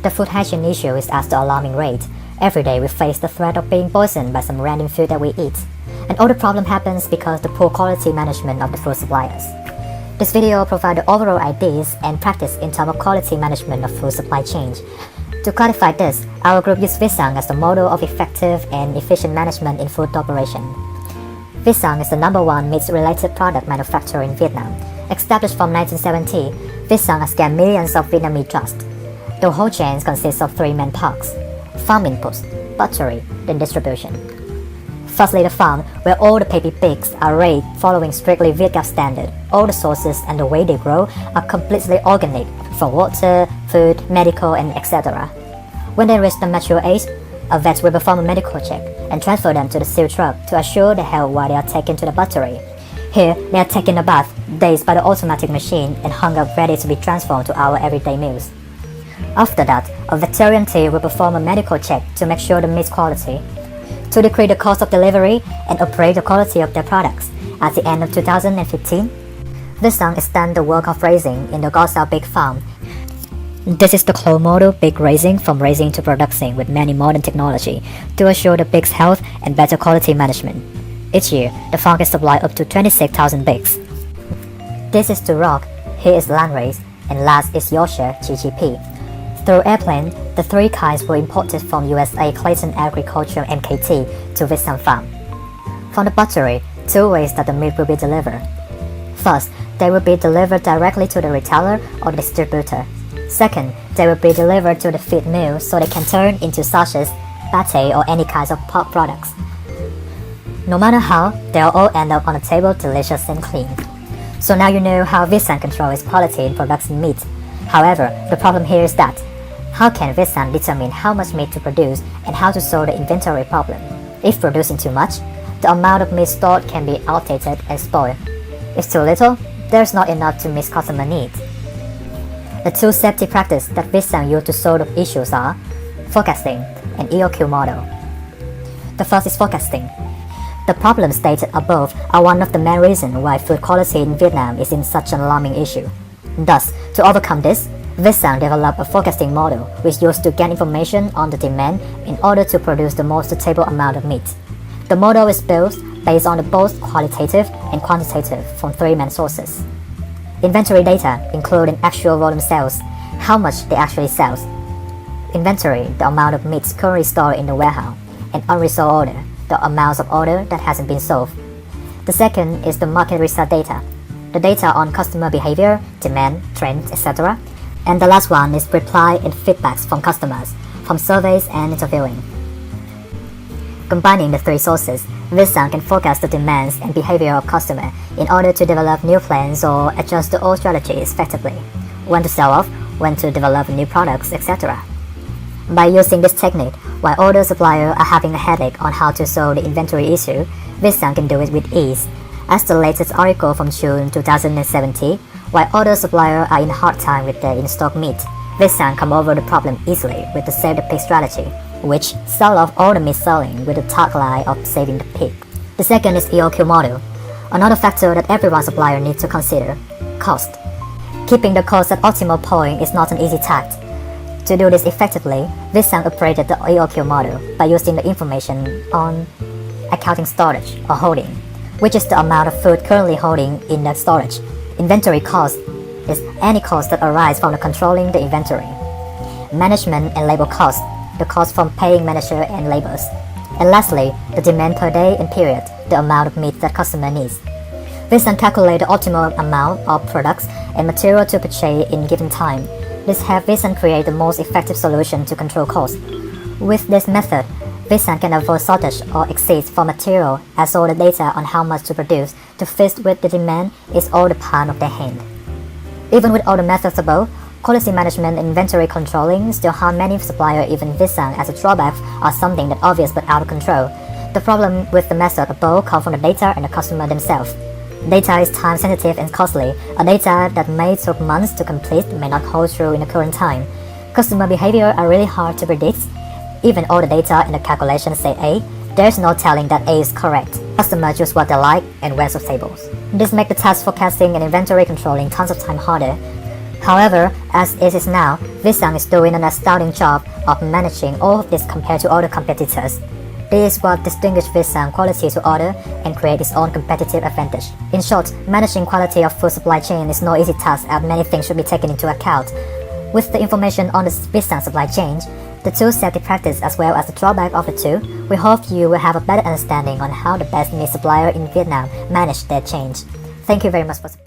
The food hygiene issue is at the alarming rate. Every day we face the threat of being poisoned by some random food that we eat. And all the problem happens because the poor quality management of the food suppliers. This video provides the overall ideas and practice in terms of quality management of food supply chain. To clarify this, our group used Vissan as the model of effective and efficient management in food operation. Vissan is the #1 meat-related product manufacturer in Vietnam. Established from 1970, Vissan has gained millions of Vietnamese trust. The whole chain consists of 3 main parts: farm inputs, butchery, then distribution. Firstly, the farm, where all the baby pigs are raised following strictly Vietgap standard. All the sources and the way they grow are completely organic, for water, food, medical, and etc. When they reach the mature age, a vet will perform a medical check and transfer them to the seal truck to assure their health while they are taken to the butchery. Here, they are taken a bath, dazed by the automatic machine, and hung up ready to be transformed to our everyday meals. After that, a veterinarian team will perform a medical check to make sure the meat's quality, to decrease the cost of delivery and upgrade the quality of their products. At the end of 2015, Vissan extended the work of raising in the Cazadors pig farm. This is the clone model pig raising from raising to production with many modern technology to assure the pig's health and better quality management. Each year, the farm can supply up to 26,000 pigs. This is the Rock, here is land race, and last is Yorkshire GGP. Through airplane, the 3 kinds were imported from USA Clayton Agriculture MKT to Vissan farm. From the butchery, 2 ways that the meat will be delivered. First, they will be delivered directly to the retailer or the distributor. Second, they will be delivered to the feed mill so they can turn into sausages, pate, or any kinds of pork products. No matter how, they'll all end up on the table delicious and clean. So now you know how Vissan controls quality in production meat. However, the problem here is that how can Vissan determine how much meat to produce and how to solve the inventory problem? If producing too much, the amount of meat stored can be outdated and spoiled. If too little, there's not enough to meet customer needs. The 2 safety practices that Vissan used to solve the issues are forecasting and EOQ model. The first is forecasting. The problems stated above are one of the main reasons why food quality in Vietnam is in such an alarming issue. Thus, to overcome this, Vissan developed a forecasting model which used to gain information on the demand in order to produce the most suitable amount of meat. The model is built based on the both qualitative and quantitative from 3 main sources. Inventory data, including actual volume sales, how much they actually sell. Inventory, the amount of meat currently stored in the warehouse, and unresolved order, the amounts of order that hasn't been sold. The second is the market research data, the data on customer behavior, demand, trends, etc. And the last one is reply and feedbacks from customers, from surveys and interviewing. Combining the 3 sources, Vissan can forecast the demands and behavior of customers in order to develop new plans or adjust the old strategies effectively, when to sell off, when to develop new products, etc. By using this technique, while other suppliers are having a headache on how to solve the inventory issue, Vissan can do it with ease. As the latest article from June 2017, while other suppliers are in a hard time with their in-stock meat, Vissan come over the problem easily with the Save the Pig strategy, which sell off all the meat selling with the tagline of saving the pig. The second is EOQ model. Another factor that every supplier needs to consider: cost. Keeping the cost at optimal point is not an easy task. To do this effectively, Vissan operated the EOQ model by using the information on accounting storage or holding, which is the amount of food currently holding in the storage. Inventory cost is any cost that arises from controlling the inventory. Management and labor cost, the cost from paying manager and laborers. And lastly, the demand per day and period, the amount of meat that customer needs. Vissan calculate the optimal amount of products and material to purchase in given time. This helps Vissan create the most effective solution to control costs. With this method, Vissan can avoid shortage or exceeds for material, as all the data on how much to produce to fit with the demand is all the palm of their hand. Even with all the methods above, quality management and inventory controlling still harm many suppliers, even Vissan, as a drawback or something that obvious but out of control. The problem with the method above comes from the data and the customer themselves. Data is time sensitive and costly. A data that may take months to complete may not hold true in the current time. Customer behavior are really hard to predict. Even all the data in the calculation say A, there's no telling that A is correct. Customers choose what they like and where's the tables. This makes the task forecasting and inventory controlling tons of time harder. However, as it is now, Vissan is doing an astounding job of managing all of this compared to other competitors. This is what distinguishes Vissan quality to order and create its own competitive advantage. In short, managing quality of food supply chain is no easy task as many things should be taken into account. With the information on the Vissan supply chain, the two safety practice as well as the drawback of the two, we hope you will have a better understanding on how the best meat supplier in Vietnam manage their chain. Thank you very much for support.